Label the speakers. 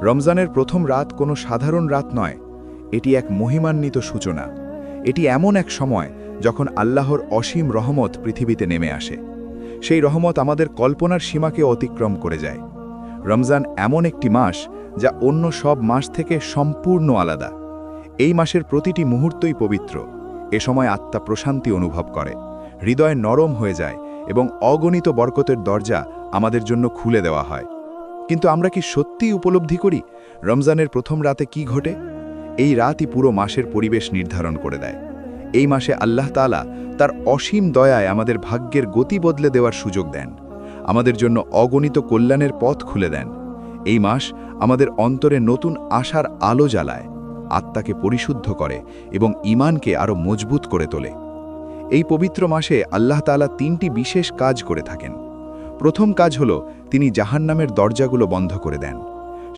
Speaker 1: রমজানের প্রথম রাত কোনো সাধারণ রাত নয়, এটি এক মহিমান্বিত সূচনা। এটি এমন এক সময় যখন আল্লাহর অসীম রহমত পৃথিবীতে নেমে আসে। সেই রহমত আমাদের কল্পনার সীমাকে অতিক্রম করে যায়। রমজান এমন একটি মাস যা অন্য সব মাস থেকে সম্পূর্ণ আলাদা। এই মাসের প্রতিটি মুহূর্তই পবিত্র। এ সময় আত্মা প্রশান্তি অনুভব করে, হৃদয় নরম হয়ে যায় এবং অগণিত বরকতের দরজা আমাদের জন্য খুলে দেওয়া হয়। কিন্তু আমরা কি সত্যিই উপলব্ধি করি রমজানের প্রথম রাতে কি ঘটে? এই রাতই পুরো মাসের পরিবেশ নির্ধারণ করে দেয়। এই মাসে আল্লাহ তাআলা তার অসীম দয়ায় আমাদের ভাগ্যের গতি বদলে দেওয়ার সুযোগ দেন, আমাদের জন্য অগণিত কল্যাণের পথ খুলে দেন। এই মাস আমাদের অন্তরে নতুন আশার আলো জ্বালায়, আত্মাকে পরিশুদ্ধ করে এবং ঈমানকে আরও মজবুত করে তোলে। এই পবিত্র মাসে আল্লাহ তাআলা 3টি বিশেষ কাজ করে থাকেন। প্রথম কাজ হল তিনি জাহান্নামের দরজাগুলো বন্ধ করে দেন।